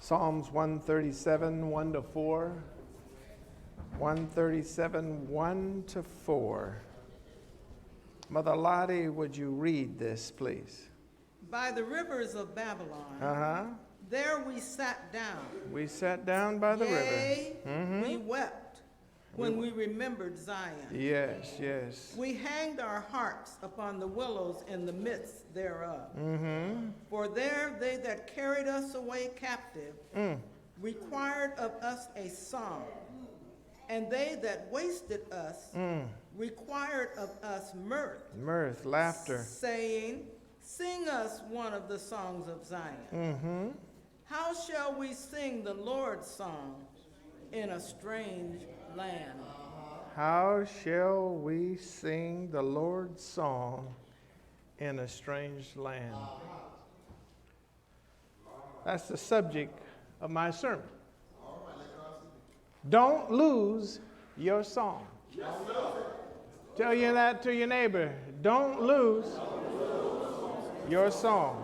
Psalms 137, 1 to 4. 137, 1 to 4. Mother Lottie, would you read this, please? By the rivers of Babylon, there we sat down. We sat down by the river. We wept when we remembered Zion. Yes, yes. We hanged our harps upon the willows in the midst thereof. For there they that carried us away captive required of us a song, and they that wasted us required of us mirth. Mirth, laughter. Saying, sing us one of the songs of Zion. How shall we sing the Lord's song in a strange land? How shall we sing the Lord's song in a strange land? That's the subject of my sermon. Don't lose your song. Tell you that to your neighbor. Don't lose your song.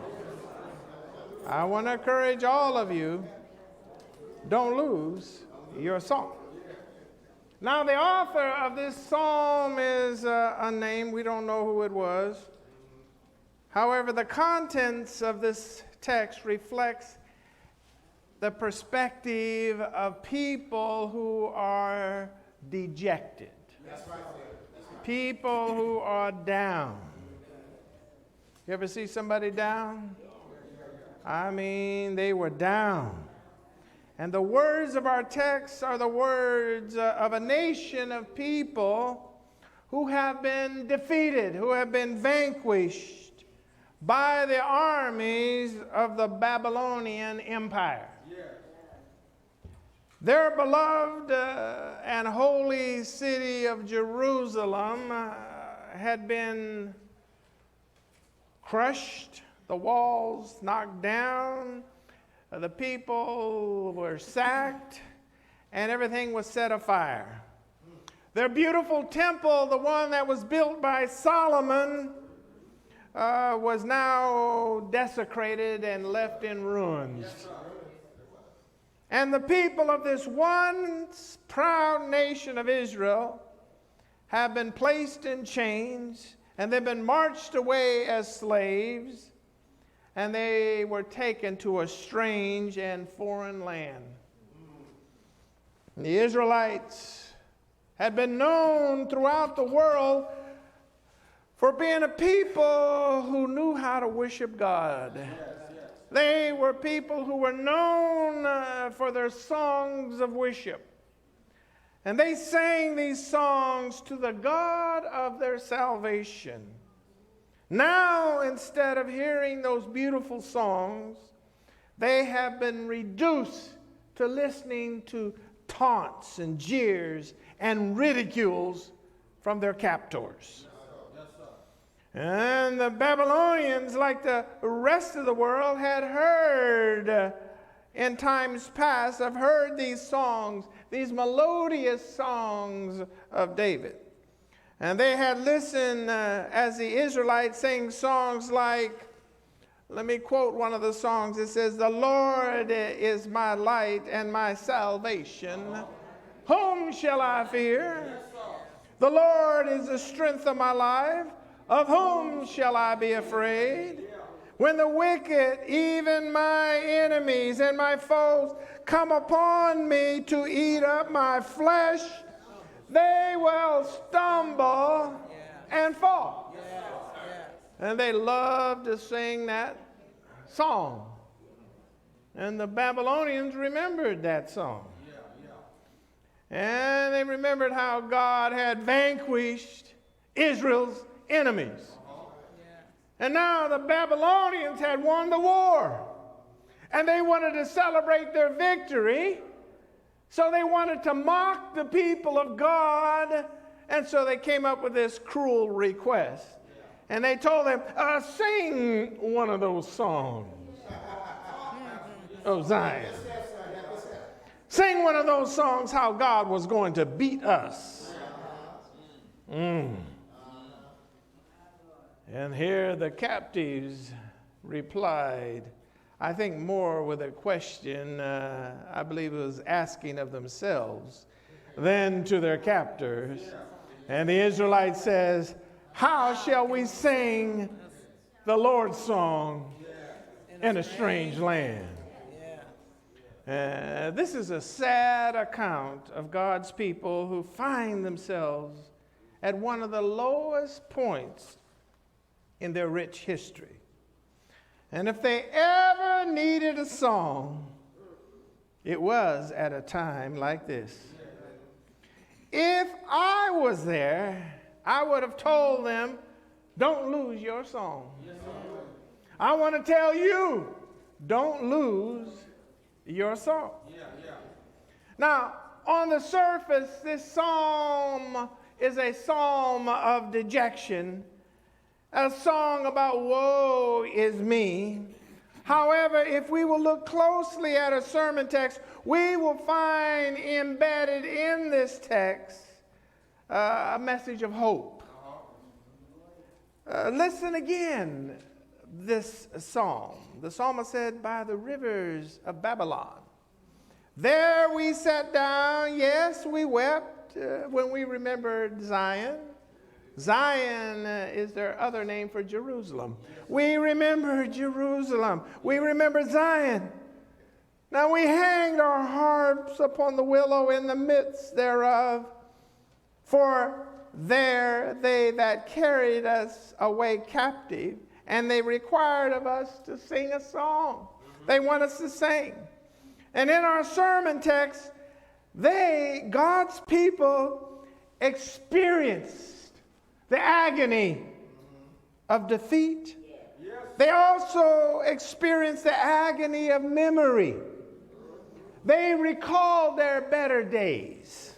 I want to encourage all of you, don't lose your song. Now, the author of this psalm is unnamed. We don't know who it was. However, the contents of this text reflects the perspective of people who are dejected. That's right. People who are down. You ever see somebody down? I mean, they were down. And the words of our text are the words of a nation of people who have been defeated, who have been vanquished by the armies of the Babylonian Empire. Their beloved and holy city of Jerusalem had been crushed, the walls knocked down, the people were sacked, and everything was set afire. Their beautiful temple, the one that was built by Solomon, was now desecrated and left in ruins. And the people of this once proud nation of Israel have been placed in chains, and they've been marched away as slaves, and they were taken to a strange and foreign land. The Israelites had been known throughout the world for being a people who knew how to worship God. They were people who were known for their songs of worship. And they sang these songs to the God of their salvation. Now, instead of hearing those beautiful songs, they have been reduced to listening to taunts and jeers and ridicules from their captors. And the Babylonians, like the rest of the world, had heard in times past, have heard these songs, these melodious songs of David. And they had listened as the Israelites sang songs like, let me quote one of the songs. It says, "The Lord is my light and my salvation. Whom shall I fear? The Lord is the strength of my life. Of whom shall I be afraid? When the wicked, even my enemies and my foes, come upon me to eat up my flesh, they will stumble and fall." And they loved to sing that song. And the Babylonians remembered that song. And they remembered how God had vanquished Israel's enemies. And now the Babylonians had won the war. And they wanted to celebrate their victory. So they wanted to mock the people of God. And so they came up with this cruel request. And they told them, sing one of those songs of Zion. Sing one of those songs how God was going to beat us. And here the captives replied, I think more with a question, I believe it was asking of themselves than to their captors. And the Israelite says, how shall we sing the Lord's song in a strange land? This is a sad account of God's people who find themselves at one of the lowest points in their rich history. And if they ever needed a song, it was at a time like this. If I was there, I would have told them, don't lose your song. I want to tell you, don't lose your song. Now, on the surface, this psalm is a psalm of dejection, a song about woe is me. However, if we will look closely at a sermon text, we will find embedded in this text a message of hope. Listen again, this psalm. The psalmist said, by the rivers of Babylon, there we sat down, yes, we wept when we remembered Zion. Zion is their other name for Jerusalem. We remember Jerusalem. We remember Zion. Now we hanged our harps upon the willow in the midst thereof. For there they that carried us away captive, and they required of us to sing a song. They want us to sing. And in our sermon text, God's people, experienced the agony of defeat. They also experienced the agony of memory. They recalled their better days.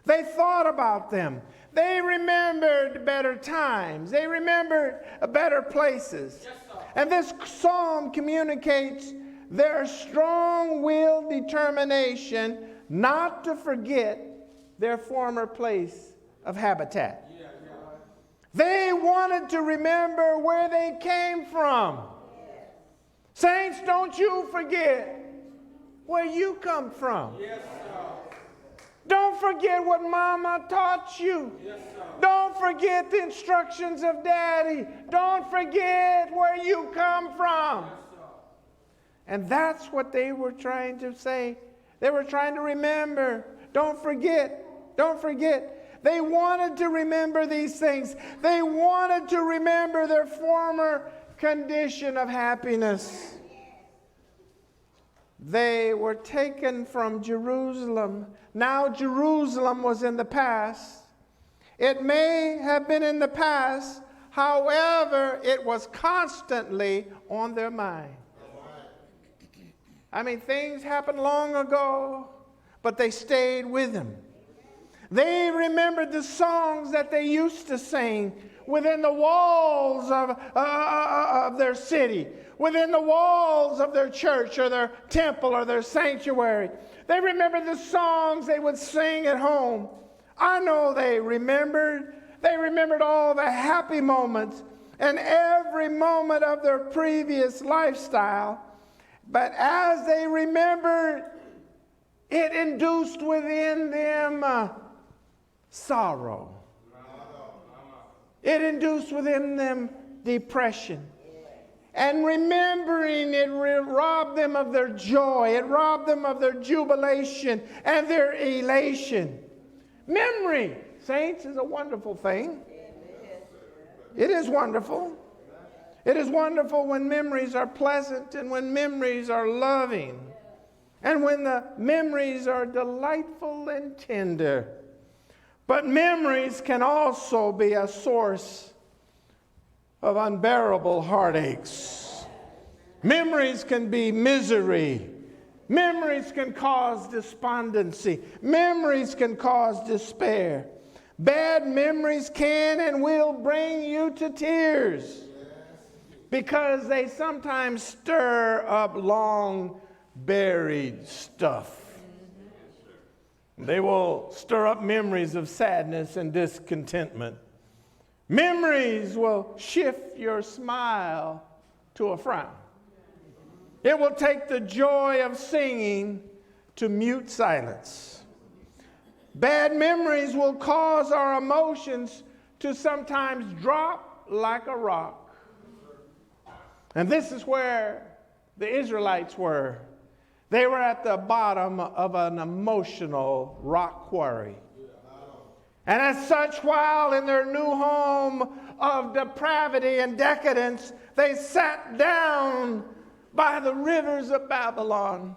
They thought about them. They remembered better times. They remembered better places. And this psalm communicates their strong-willed determination not to forget their former place of habitat. They wanted to remember where they came from. Saints, don't you forget where you come from. Don't forget what mama taught you. Don't forget the instructions of daddy. Don't forget where you come from. And that's what they were trying to say. They were trying to remember. Don't forget. Don't forget. They wanted to remember these things. They wanted to remember their former condition of happiness. They were taken from Jerusalem. Now Jerusalem was in the past. It may have been in the past, however, it was constantly on their mind. I mean, things happened long ago, but they stayed with them. They remembered the songs that they used to sing within the walls of their city, within the walls of their church or their temple or their sanctuary. They remembered the songs they would sing at home. I know they remembered all the happy moments and every moment of their previous lifestyle. But as they remembered, it induced within them sorrow. It induced within them depression. And remembering it robbed them of their joy. It robbed them of their jubilation and their elation. Memory, saints, is a wonderful thing. It is wonderful. It is wonderful when memories are pleasant and when memories are loving and when the memories are delightful and tender. But memories can also be a source of unbearable heartaches. Memories can be misery. Memories can cause despondency. Memories can cause despair. Bad memories can and will bring you to tears because they sometimes stir up long buried stuff. They will stir up memories of sadness and discontentment. Memories will shift your smile to a frown. It will take the joy of singing to mute silence. Bad memories will cause our emotions to sometimes drop like a rock. And this is where the Israelites were. They were at the bottom of an emotional rock quarry. And as such, while in their new home of depravity and decadence, they sat down by the rivers of Babylon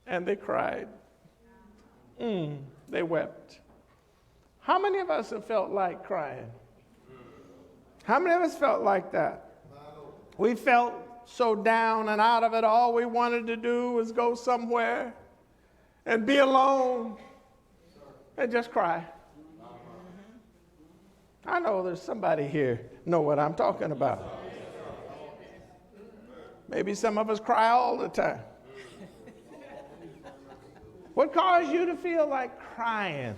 and they cried. They wept. How many of us have felt like crying? How many of us felt like that? We felt so down and out of it. All we wanted to do was go somewhere and be alone and just cry. I know there's somebody here know what I'm talking about. Maybe some of us cry all the time. What caused you to feel like crying?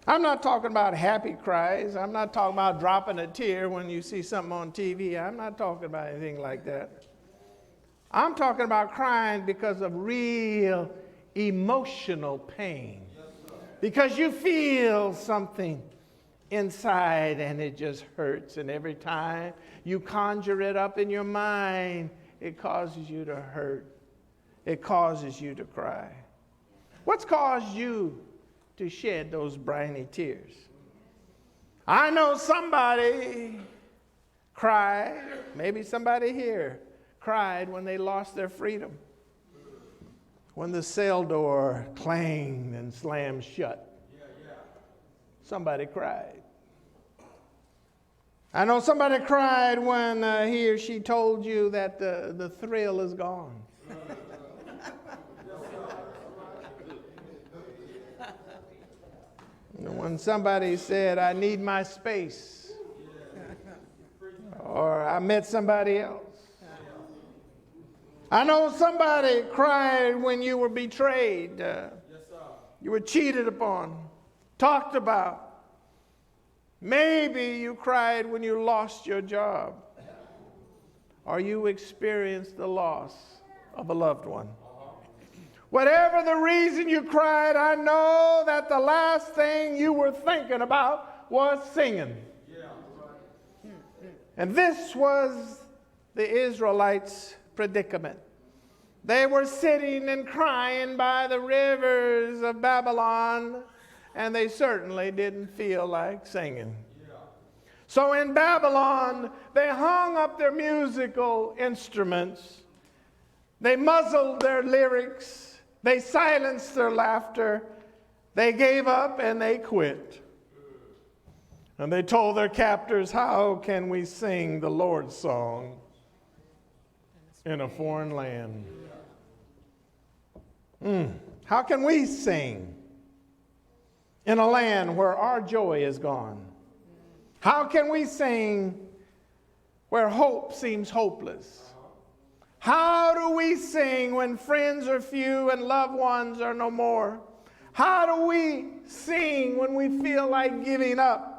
I'm not talking about happy cries. I'm not talking about dropping a tear when you see something on TV. I'm not talking about anything like that. I'm talking about crying because of real emotional pain. Because you feel something inside and it just hurts. And every time you conjure it up in your mind, it causes you to hurt. It causes you to cry. What's caused you to shed those briny tears? I know somebody cried, maybe somebody here cried when they lost their freedom. When the cell door clanged and slammed shut. Somebody cried. I know somebody cried when he or she told you that the thrill is gone. When somebody said, I need my space. Or I met somebody else. I know somebody cried when you were betrayed. You were cheated upon, talked about. Maybe you cried when you lost your job. Or you experienced the loss of a loved one. Whatever the reason you cried, I know that the last thing you were thinking about was singing. And this was the Israelites' predicament. They were sitting and crying by the rivers of Babylon, and they certainly didn't feel like singing. So in Babylon, they hung up their musical instruments. They muzzled their lyrics. They silenced their laughter. They gave up and they quit. And they told their captors, how can we sing the Lord's song in a foreign land? How can we sing in a land where our joy is gone? How can we sing where hope seems hopeless? How do we sing when friends are few and loved ones are no more? How do we sing when we feel like giving up?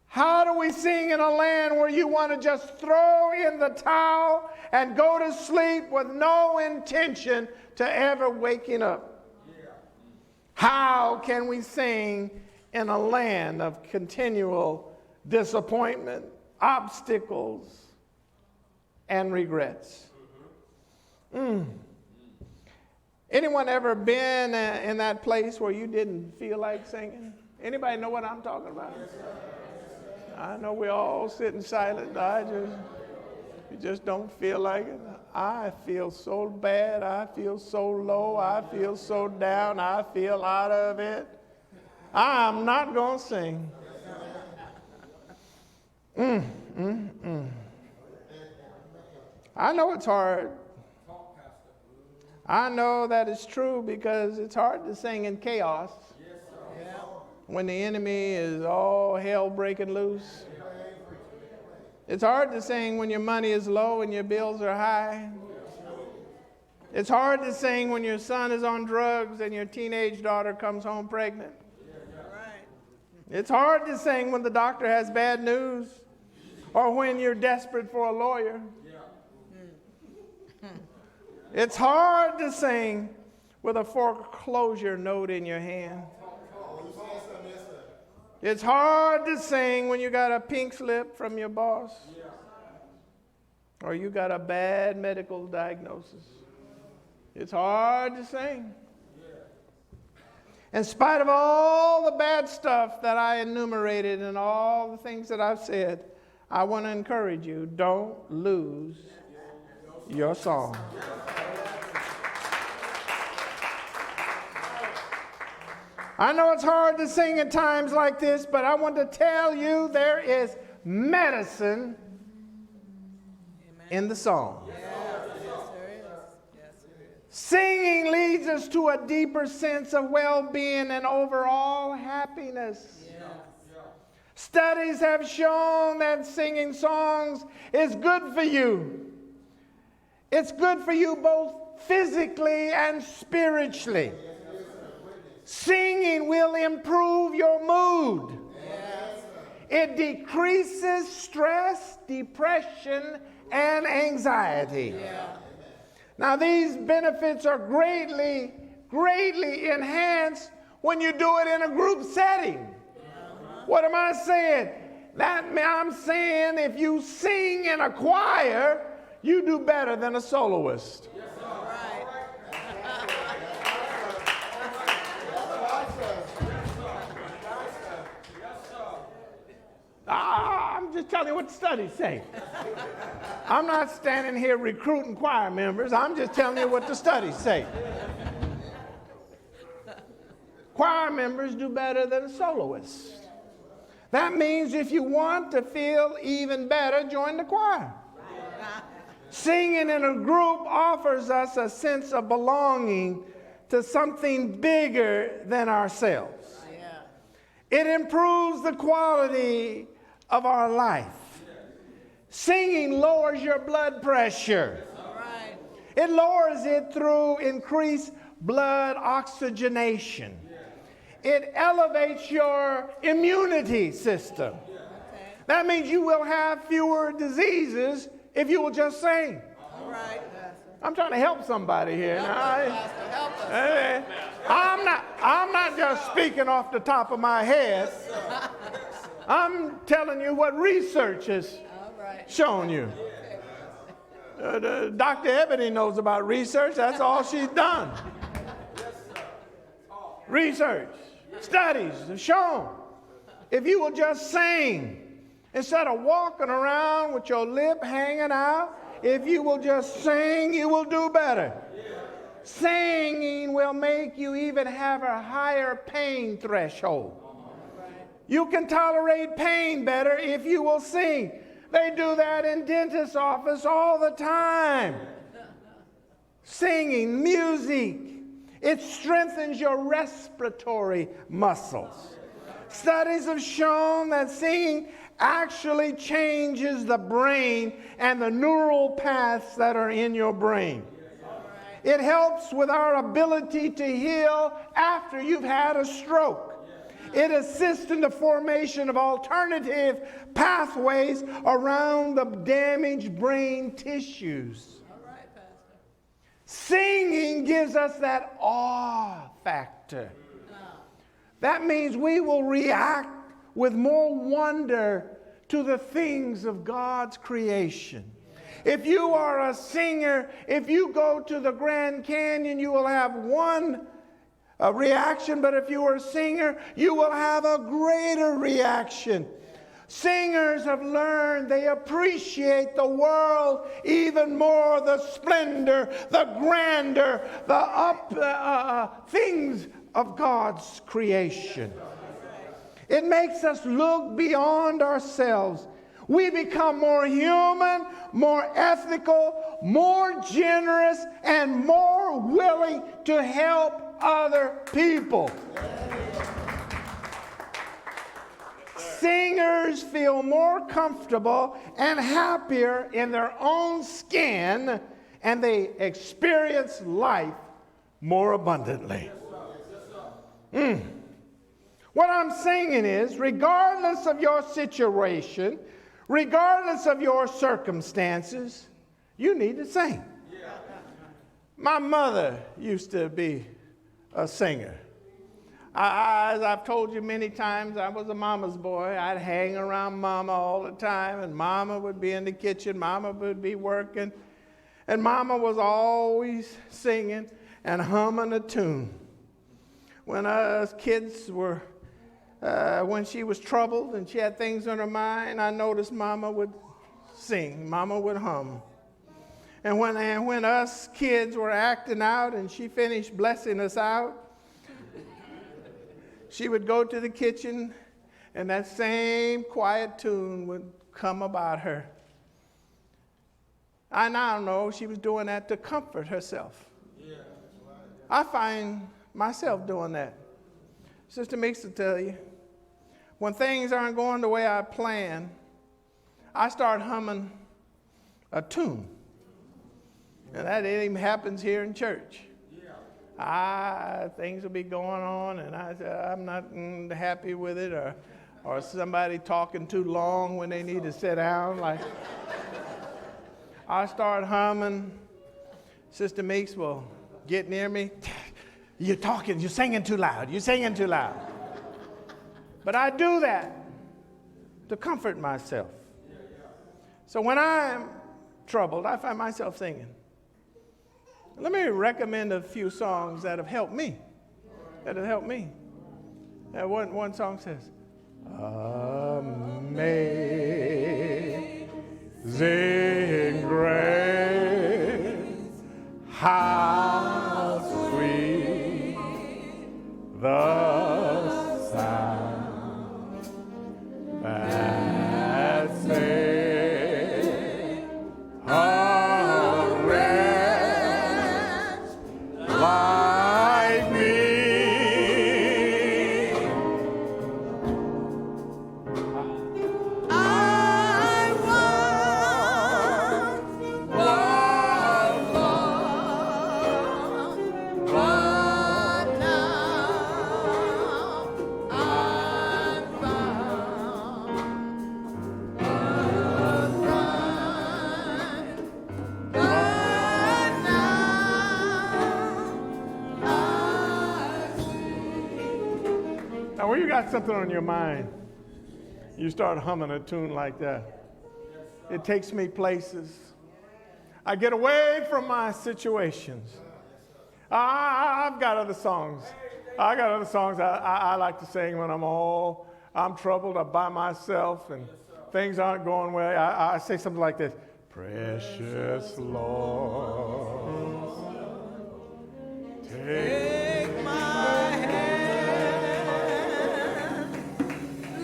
How do we sing in a land where you want to just throw in the towel and go to sleep with no intention to ever waking up? How can we sing in a land of continual disappointment, obstacles, and regrets? Anyone ever been in that place where you didn't feel like singing? Anybody know what I'm talking about? I know we all sitting silent. You just don't feel like it. I feel so bad. I feel so low. I feel so down. I feel out of it. I'm not going to sing. I know it's hard. I know that it's true because it's hard to sing in chaos. When the enemy is all hell breaking loose. It's hard to sing when your money is low and your bills are high. It's hard to sing when your son is on drugs and your teenage daughter comes home pregnant. It's hard to sing when the doctor has bad news or when you're desperate for a lawyer. It's hard to sing with a foreclosure note in your hand. It's hard to sing when you got a pink slip from your boss or you got a bad medical diagnosis. It's hard to sing. In spite of all the bad stuff that I enumerated and all the things that I've said, I want to encourage you, don't lose your song. I know it's hard to sing at times like this, but I want to tell you there is medicine in the song. Singing leads us to a deeper sense of well-being and overall happiness. Studies have shown that singing songs is good for you. It's good for you both physically and spiritually. Singing will improve your mood. It decreases stress, depression, and anxiety. Now, these benefits are greatly enhanced when you do it in a group setting. What am I saying? I'm saying if you sing in a choir, you do better than a soloist. I'm just telling you what the studies say. I'm not standing here recruiting choir members. I'm just telling you what the studies say. Choir members do better than a soloist. That means if you want to feel even better, join the choir. Singing in a group offers us a sense of belonging to something bigger than ourselves. It improves the quality of our life. Singing lowers your blood pressure. It lowers it through increased blood oxygenation. It elevates your immunity system. That means you will have fewer diseases if you will just sing. I'm trying to help somebody here. I'm not just speaking off the top of my head. I'm telling you what research has shown you. Dr. Ebony knows about research. That's all she's done. Research, studies have shown if you will just sing instead of walking around with your lip hanging out, if you will just sing, you will do better. Singing will make you even have a higher pain threshold. You can tolerate pain better if you will sing. They do that in dentist's office all the time. Singing, music, it strengthens your respiratory muscles. Studies have shown that singing actually changes the brain and the neural paths that are in your brain. It helps with our ability to heal after you've had a stroke. It assists in the formation of alternative pathways around the damaged brain tissues. Singing gives us that awe factor. That means we will react with more wonder to the things of God's creation. If you are a singer, if you go to the Grand Canyon, you will have one reaction, but if you are a singer, you will have a greater reaction. Singers have learned they appreciate the world even more, the splendor, the grandeur, the things of God's creation. It makes us look beyond ourselves. We become more human, more ethical, more generous, and more willing to help other people. Singers feel more comfortable and happier in their own skin, and they experience life more abundantly. What I'm saying is, regardless of your situation, regardless of your circumstances, you need to sing. My mother used to be a singer. As I've told you many times, I was a mama's boy. I'd hang around mama all the time, and mama would be in the kitchen, mama would be working, and mama was always singing and humming a tune. When us kids were, when she was troubled and she had things on her mind, I noticed mama would sing, mama would hum. And when us kids were acting out and she finished blessing us out, she would go to the kitchen and that same quiet tune would come about her. I now know she was doing that to comfort herself. Yeah. I find myself doing that. Sister Meeks will tell you, when things aren't going the way I plan, I start humming a tune. And that even happens here in church. Things will be going on, and I'm not happy with it, or somebody talking too long when they need to sit down. Like, I start humming. Sister Meeks will get near me. You're talking, you're singing too loud. You're singing too loud. But I do that to comfort myself. So when I'm troubled, I find myself singing. Let me recommend a few songs that have helped me. One song says, Amazing grace, how sweet the sound that saved a wretch like me. I once was lost, but now I'm found. Now, when you got something on your mind, you start humming a tune like that. It takes me places. I get away from my situations. I've got other songs. I like to sing when I'm troubled, I'm by myself, and things aren't going well. I say something like this: Precious Lord, take my hand,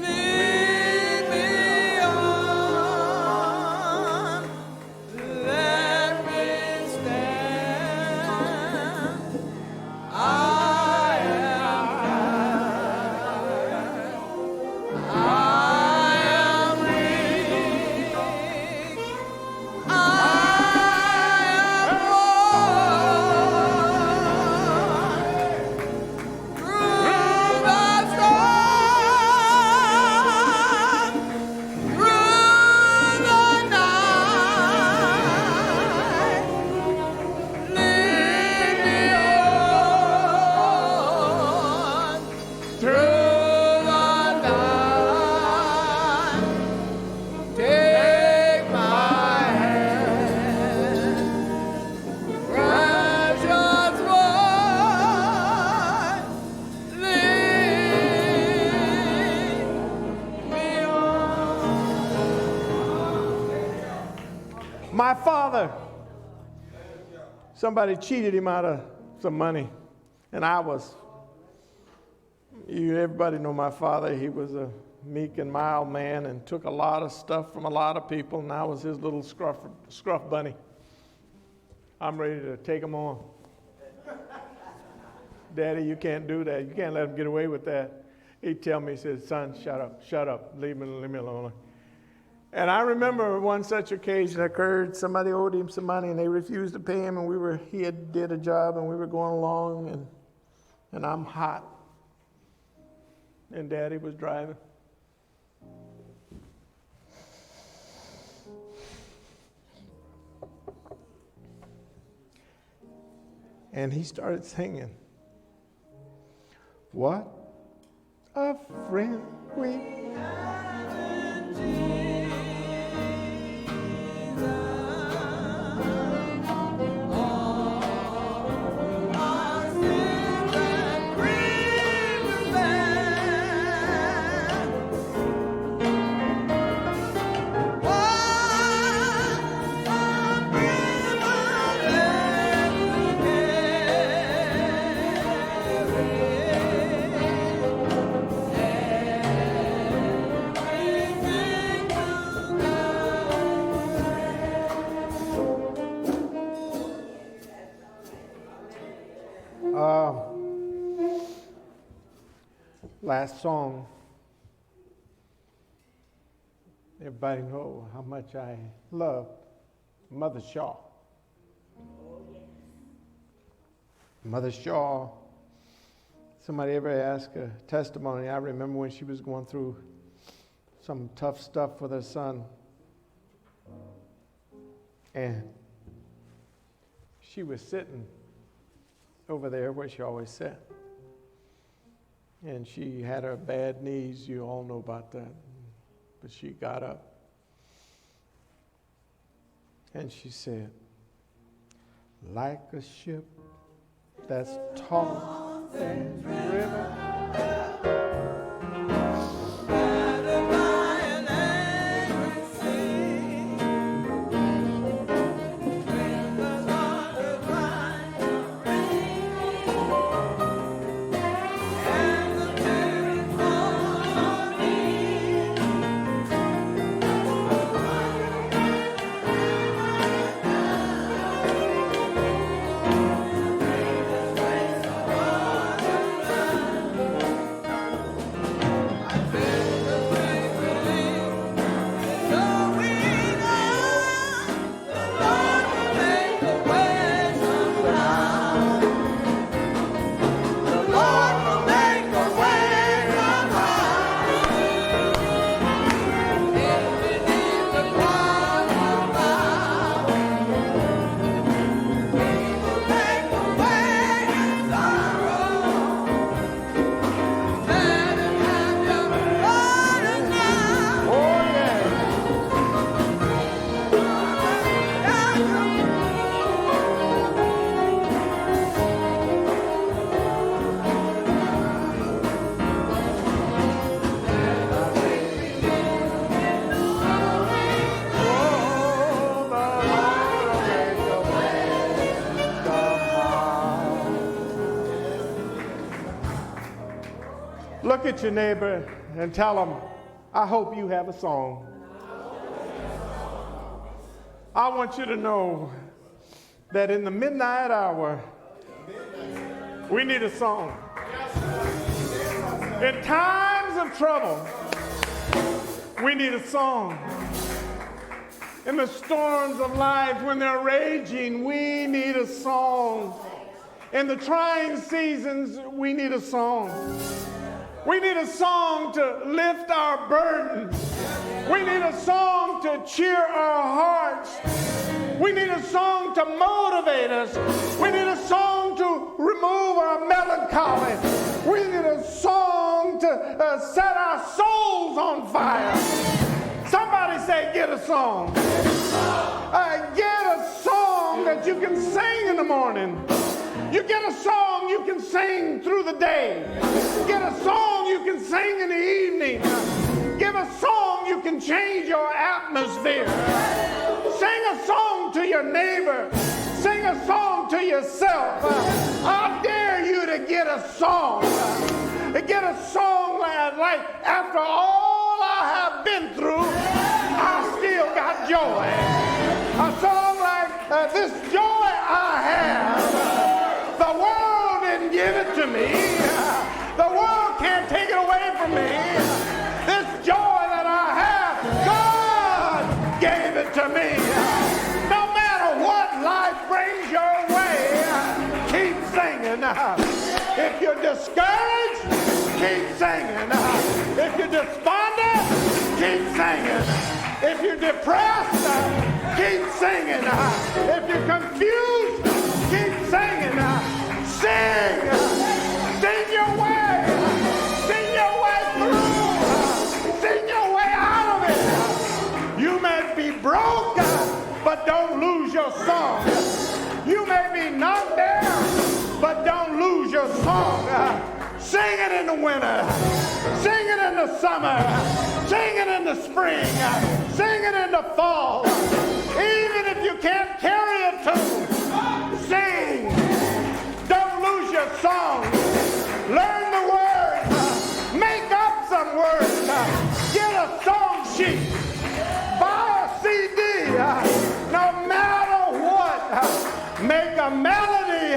lead me on, let me stand. I am weak, I am worn through the storm, through the night. Lead me on through the night. Take my hand, precious Lord, lead me on. My father, somebody cheated him out of some money, and everybody know my father. He was a meek and mild man and took a lot of stuff from a lot of people, and I was his little scruff bunny. I'm ready to take him on. Daddy, you can't do that. You can't let him get away with that. He'd tell me, he said, son, shut up, leave me alone. And I remember one such occasion occurred. Somebody owed him some money, and they refused to pay him, and he did a job, and we were going along, and I'm hot. And Daddy was driving. And he started singing, what a friend we have in Jesus. All our sins and griefs bear. What a privilege to last song. Everybody know how much I love Mother Shaw. Mother Shaw, somebody ever asked a testimony? I remember when she was going through some tough stuff with her son. And she was sitting over there where she always sat. And she had her bad knees. You all know about that. But she got up. And she said, like a ship that's tossed and driven by an angry sea, when the waters rise and the tears fall on me. Look at your neighbor and tell them, I hope you have a song. I want you to know that in the midnight hour, we need a song. In times of trouble, we need a song. In the storms of life, when they're raging, we need a song. In the trying seasons, we need a song. We need a song to lift our burdens. We need a song to cheer our hearts. We need a song to motivate us. We need a song to remove our melancholy. We need a song to set our souls on fire. Somebody say, get a song. Get a song that you can sing in the morning. You get a song you can sing through the day. Get a song you can sing in the evening. Give a song you can change your atmosphere. Sing a song to your neighbor. Sing a song to yourself. I dare you to get a song. Get a song like after all I have been through, I still got joy. A song like this joy I have. The world didn't give it to me. The world can't take it away from me. This joy that I have, God gave it to me. No matter what life brings your way, keep singing. If you're discouraged, keep singing. If you're despondent, keep singing. If you're depressed, keep singing. If you're confused, keep singing. but don't lose your song. You may be knocked down, but don't lose your song. Sing it in the winter. Sing it in the summer. Sing it in the spring. Sing it in the fall. Even if you can't carry a tune, sing. Don't lose your song. Learn the words. Make up some words. Get a song sheet. Buy a CD. No matter what, make a melody.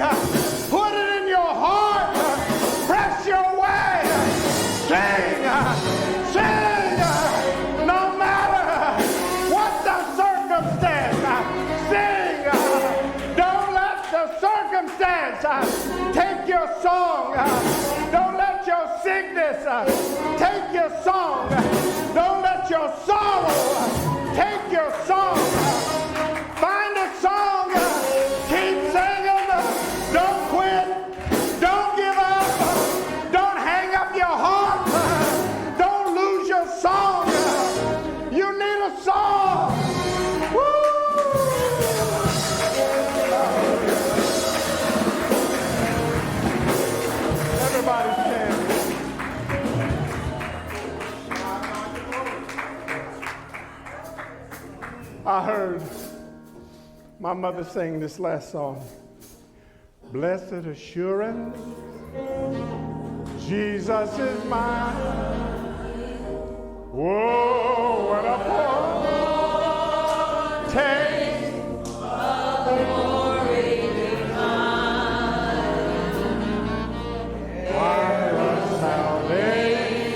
Put it in your heart. Press your way. Sing. Sing. No matter what the circumstance. Sing. Don't let the circumstance take your song. Don't let your sickness take your song. Don't let your sorrow take your song. Find a song. Keep singing. Don't quit. Don't give up. Don't hang up your heart. Don't lose your song. You need a song. Woo! Everybody stand. I heard my mother sing this last song. Blessed assurance, Jesus is mine. Whoa, what a foretaste of the glory divine. Why was salvation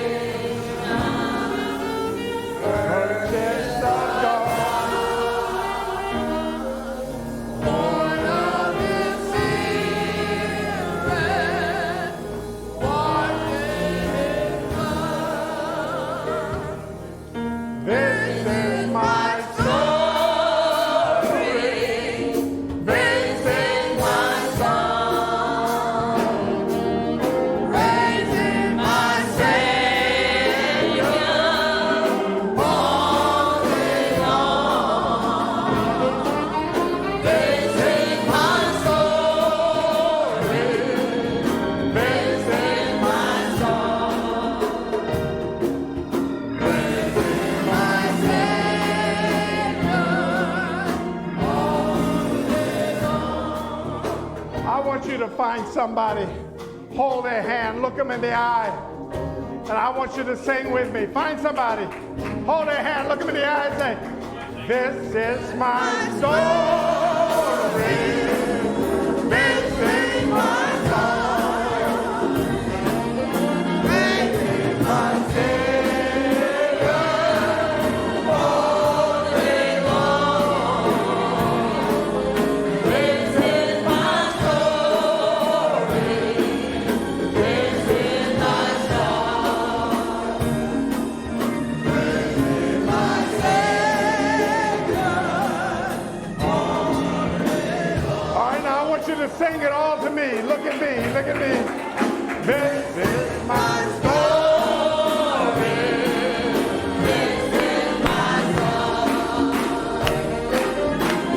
purchased of God? Born of His Spirit, washed in His blood. This is my story. This is my song. Praising my Savior all day long. This is my story. This is my song. Praising my Savior all day long. I want you to find somebody, hold their hand, look them in the eye, and I want you to sing with me. Find somebody, hold their hand, look them in the eye, and say, this is my story. This is my song. Praising my Savior all day long. This is my story. This is my song. Praising my Savior all day long. All right, now I want you to sing it all to me. Look at me. Look at me. This is my story. This is my song.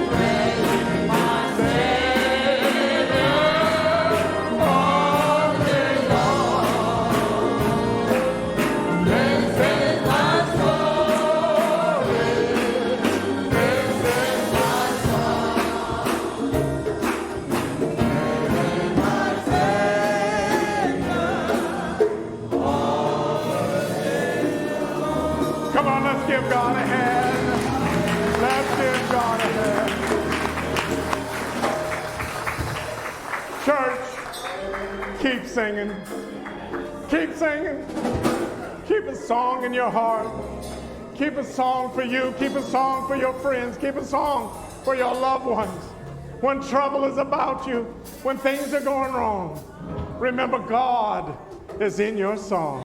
Praising my Savior all day long. This is my story. This is my song. Praising my Savior all day long. Come on, let's give God a hand. Let's give God a hand. Church, keep singing. Keep singing. Keep a song in your heart. Keep a song for you. Keep a song for your friends. Keep a song for your loved ones. When trouble is about you, when things are going wrong, remember God is in your song.